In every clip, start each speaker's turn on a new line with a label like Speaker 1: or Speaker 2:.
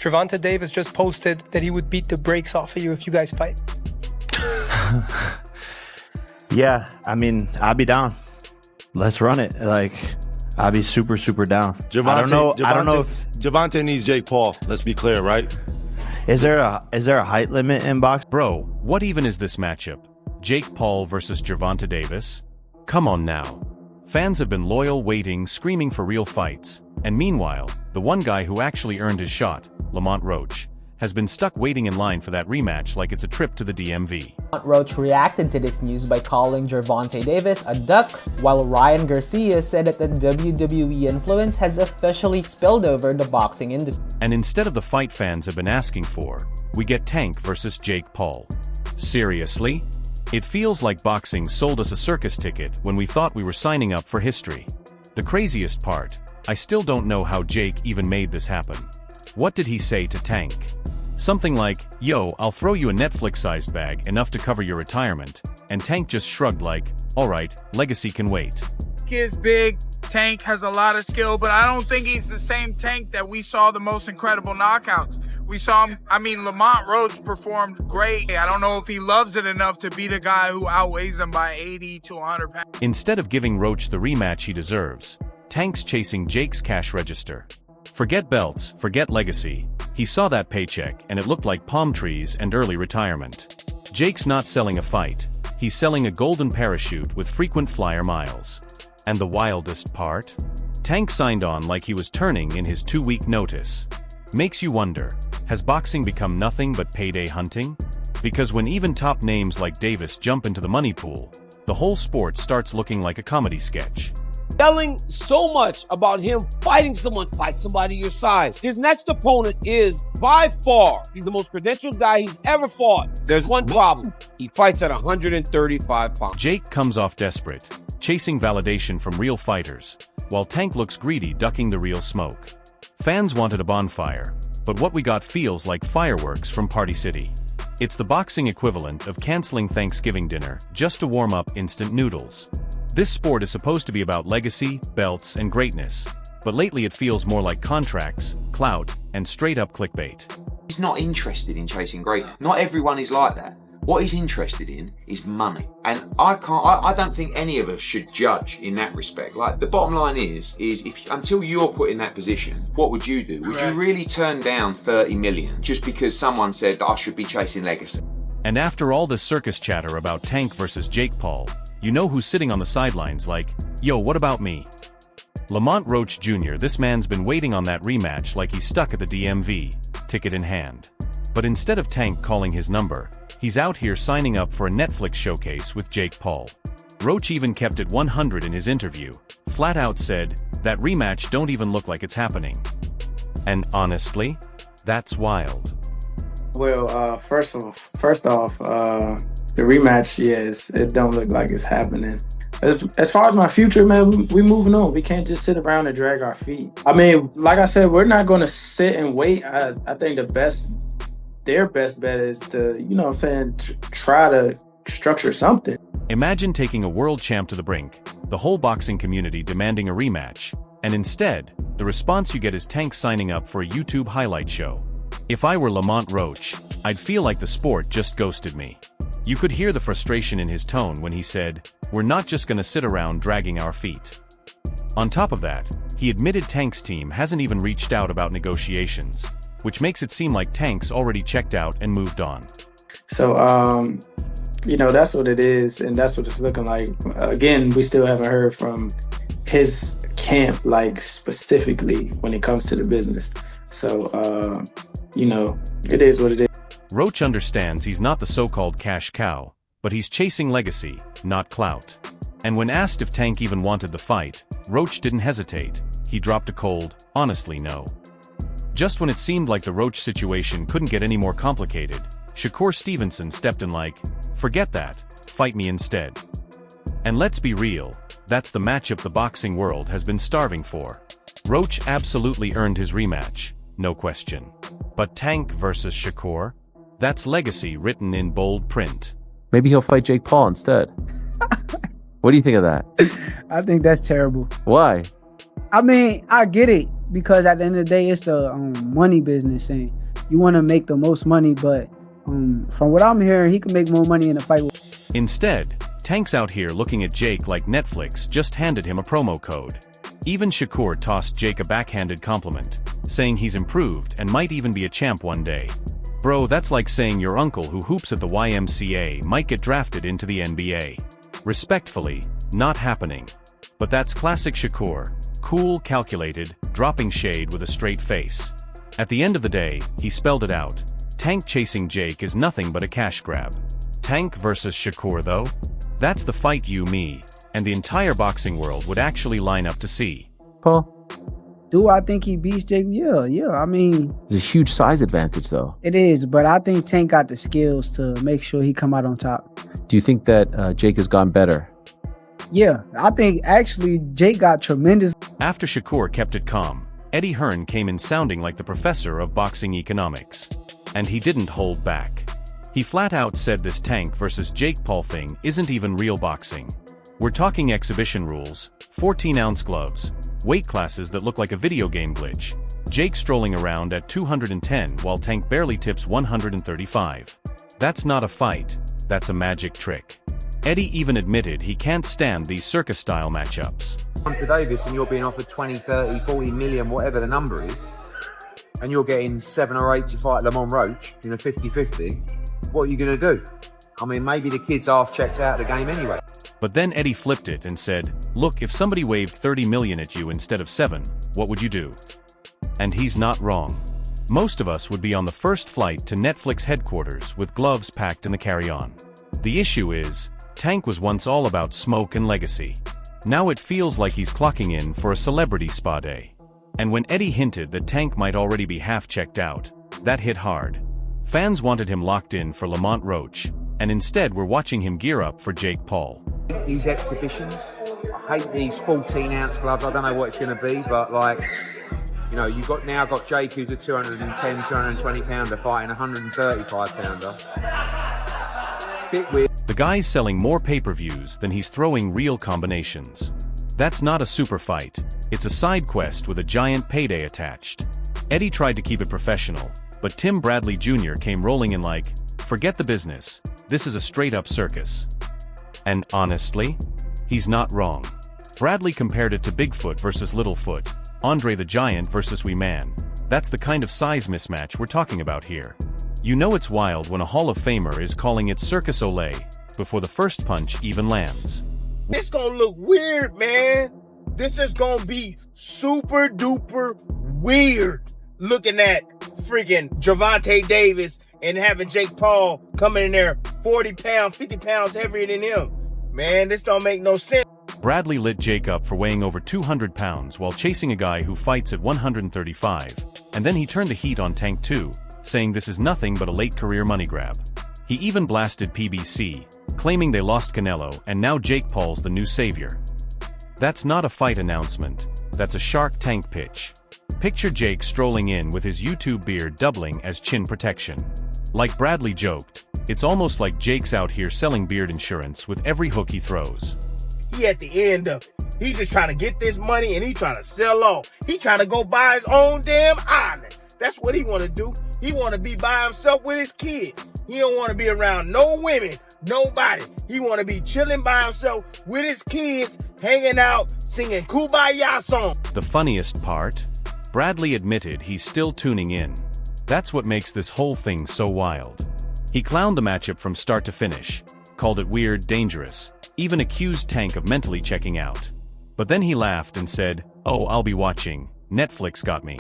Speaker 1: Gervonta Davis just posted that he would beat the brakes off of you if you guys fight.
Speaker 2: Yeah, I mean, I'll be down. Let's run it. Like, I'll be super, super down.
Speaker 3: I don't know if Gervonta needs Jake Paul. Let's be clear, right?
Speaker 2: Is there a height limit in boxing?
Speaker 4: Bro, what even is this matchup? Jake Paul versus Gervonta Davis? Come on now. Fans have been loyal, waiting, screaming for real fights. And meanwhile, the one guy who actually earned his shot, Lamont Roach, has been stuck waiting in line for that rematch like it's a trip to the DMV.
Speaker 5: Lamont Roach reacted to this news by calling Gervonta Davis a duck, while Ryan Garcia said that the WWE influence has officially spilled over the boxing industry.
Speaker 4: And instead of the fight fans have been asking for, we get Tank versus Jake Paul. Seriously? It feels like boxing sold us a circus ticket when we thought we were signing up for history. The craziest part, I still don't know how Jake even made this happen. What did he say to Tank? Something like, yo, I'll throw you a Netflix-sized bag enough to cover your retirement, and Tank just shrugged like, alright, legacy can wait.
Speaker 6: He is big, Tank has a lot of skill, but I don't think he's the same Tank that we saw the most incredible knockouts. We saw him, Lamont Roach performed great. I don't know if he loves it enough to be the guy who outweighs him by 80 to 100 pounds.
Speaker 4: Instead of giving Roach the rematch he deserves, Tank's chasing Jake's cash register. Forget belts, forget legacy. He saw that paycheck and it looked like palm trees and early retirement. Jake's not selling a fight. He's selling a golden parachute with frequent flyer miles. And the wildest part? Tank signed on like he was turning in his 2-week notice. Makes you wonder, has boxing become nothing but payday hunting? Because when even top names like Davis jump into the money pool, the whole sport starts looking like a comedy sketch.
Speaker 7: Yelling so much about him fighting someone, fight somebody your size. His next opponent is by far the most credentialed guy he's ever fought. There's one problem. He fights at 135 pounds.
Speaker 4: Jake comes off desperate, chasing validation from real fighters, while Tank looks greedy, ducking the real smoke. Fans wanted a bonfire, but what we got feels like fireworks from Party City. It's the boxing equivalent of canceling Thanksgiving dinner just to warm up instant noodles. This sport is supposed to be about legacy, belts, and greatness, but lately it feels more like contracts, clout, and straight-up clickbait.
Speaker 8: He's not interested in chasing greatness. Not everyone is like that. What he's interested in is money. And I don't think any of us should judge in that respect. Like, the bottom line is if until you're put in that position, what would you do? Would you really turn down 30 million just because someone said that I should be chasing legacy?
Speaker 4: And after all this circus chatter about Tank versus Jake Paul, you know who's sitting on the sidelines like, yo, what about me? Lamont Roach Jr. This man's been waiting on that rematch like he's stuck at the DMV, ticket in hand. But instead of Tank calling his number, he's out here signing up for a Netflix showcase with Jake Paul. Roach even kept it 100 in his interview, flat out said, that rematch don't even look like it's happening. And honestly, that's wild.
Speaker 9: Well, first off, the rematch, yes, it don't look like it's happening. As far as my future, man, we moving on. We can't just sit around and drag our feet. I mean, like I said, we're not going to sit and wait. I think their best bet is to, you know what I'm saying, try to structure something.
Speaker 4: Imagine taking a world champ to the brink, the whole boxing community demanding a rematch, and instead, the response you get is Tank signing up for a YouTube highlight show. If I were Lamont Roach, I'd feel like the sport just ghosted me. You could hear the frustration in his tone when he said, we're not just gonna sit around dragging our feet. On top of that, he admitted Tank's team hasn't even reached out about negotiations, which makes it seem like Tank's already checked out and moved on.
Speaker 9: So, you know, that's what it is, and that's what it's looking like. Again, we still haven't heard from his camp, like, specifically when it comes to the business. So, you know, it is what it is.
Speaker 4: Roach understands he's not the so-called cash cow, but he's chasing legacy, not clout. And when asked if Tank even wanted the fight, Roach didn't hesitate. He dropped a cold, honestly no. Just when it seemed like the Roach situation couldn't get any more complicated, Shakur Stevenson stepped in like, forget that, fight me instead. And let's be real, that's the matchup the boxing world has been starving for. Roach absolutely earned his rematch, no question. But Tank versus Shakur? That's legacy written in bold print.
Speaker 10: Maybe he'll fight Jake Paul instead. What do you think of that?
Speaker 11: I think that's terrible.
Speaker 10: Why?
Speaker 11: I mean, I get it, because at the end of the day, it's the money business, and you want to make the most money. But from what I'm hearing, he can make more money in a fight.
Speaker 4: Instead, Tank's out here looking at Jake like Netflix just handed him a promo code. Even Shakur tossed Jake a backhanded compliment, saying he's improved and might even be a champ one day. Bro, that's like saying your uncle who hoops at the YMCA might get drafted into the NBA. Respectfully, not happening. But that's classic Shakur, cool, calculated, dropping shade with a straight face. At the end of the day, he spelled it out. Tank chasing Jake is nothing but a cash grab. Tank versus Shakur though? That's the fight you, me, and the entire boxing world would actually line up to see.
Speaker 10: Paul?
Speaker 11: Do I think he beats Jake? Yeah. I mean,
Speaker 10: There's a huge size advantage, though.
Speaker 11: it is, but I think Tank got the skills to make sure he come out on top.
Speaker 10: Do you think that Jake has gone better?
Speaker 11: Yeah, I think actually Jake got tremendous.
Speaker 4: After Shakur kept it calm, Eddie Hearn came in sounding like the professor of boxing economics. And he didn't hold back. He flat out said this Tank versus Jake Paul thing isn't even real boxing. We're talking exhibition rules, 14-ounce gloves, weight classes that look like a video game glitch, Jake strolling around at 210 while Tank barely tips 135. That's not a fight, that's a magic trick. Eddie even admitted he can't stand these circus-style matchups.
Speaker 8: Gervonta Davis and you're being offered 20, 30, 40 million, whatever the number is, and you're getting 7 or 8 to fight Lamont Roach in a 50-50, what are you going to do? I mean, maybe the kid's half checked out of the game anyway.
Speaker 4: But then Eddie flipped it and said, look, if somebody waved 30 million at you instead of 7, what would you do? And he's not wrong. Most of us would be on the first flight to Netflix headquarters with gloves packed in the carry-on. The issue is, Tank was once all about smoke and legacy. Now it feels like he's clocking in for a celebrity spa day. And when Eddie hinted that Tank might already be half checked out, that hit hard. Fans wanted him locked in for Lamont Roach, and instead we're watching him gear up for Jake Paul.
Speaker 8: These exhibitions, I hate these 14-ounce gloves. I don't know what it's going to be, but like, you know, you've got Jake who's a 210, 220 pounder fighting a 135 pounder. Bit weird.
Speaker 4: The guy's selling more pay-per-views than he's throwing real combinations. That's not a super fight, it's a side quest with a giant payday attached. Eddie tried to keep it professional, but Tim Bradley Jr. came rolling in like, forget the business, this is a straight-up circus. And honestly, he's not wrong. Bradley compared it to Bigfoot versus Littlefoot, Andre the Giant versus Wee Man. That's the kind of size mismatch we're talking about here. You know it's wild when a Hall of Famer is calling it Circus Olay before the first punch even lands.
Speaker 12: It's gonna look weird, man. This is gonna be super duper weird looking at freaking Gervonta Davis and having Jake Paul coming in there 40 pounds, 50 pounds heavier than him. Man, this don't make no sense.
Speaker 4: Bradley lit Jake up for weighing over 200 pounds while chasing a guy who fights at 135, and then he turned the heat on Tank too, saying this is nothing but a late career money grab. He even blasted PBC, claiming they lost Canelo and now Jake Paul's the new savior. That's not a fight announcement, that's a Shark Tank pitch. Picture Jake strolling in with his YouTube beard doubling as chin protection. Like Bradley joked, it's almost like Jake's out here selling beard insurance with every hook he throws.
Speaker 12: He at the end of it. He just trying to get this money and he trying to sell off. He trying to go buy his own damn island. That's what he want to do. He want to be by himself with his kids. He don't want to be around no women, nobody. He want to be chilling by himself with his kids, hanging out, singing Kumbaya songs.
Speaker 4: The funniest part? Bradley admitted he's still tuning in. That's what makes this whole thing so wild. He clowned the matchup from start to finish, called it weird, dangerous, even accused Tank of mentally checking out. But then he laughed and said, "Oh, I'll be watching, Netflix got me."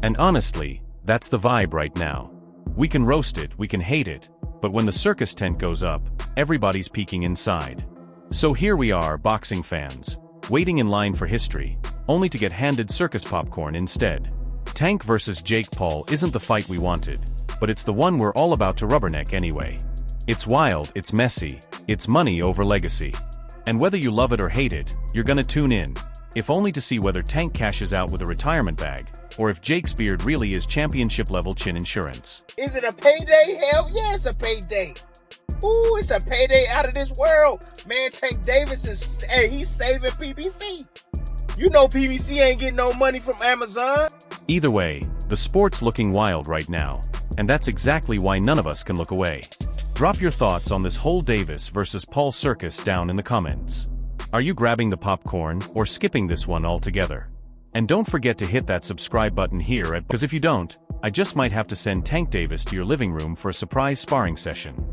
Speaker 4: And honestly, that's the vibe right now. We can roast it, we can hate it, but when the circus tent goes up, everybody's peeking inside. So here we are, boxing fans, waiting in line for history, only to get handed circus popcorn instead. Tank versus Jake Paul isn't the fight we wanted, but it's the one we're all about to rubberneck anyway. It's wild, it's messy, it's money over legacy. And whether you love it or hate it, you're gonna tune in, if only to see whether Tank cashes out with a retirement bag, or if Jake's beard really is championship-level chin insurance.
Speaker 12: Is it a payday? Hell yeah, it's a payday. Ooh, it's a payday out of this world. Man, Tank Davis is, hey, he's saving PBC. You know PBC ain't getting no money from Amazon.
Speaker 4: Either way, the sport's looking wild right now, and that's exactly why none of us can look away. Drop your thoughts on this whole Davis versus Paul circus down in the comments. Are you grabbing the popcorn or skipping this one altogether? And don't forget to hit that subscribe button here because if you don't, I just might have to send Tank Davis to your living room for a surprise sparring session.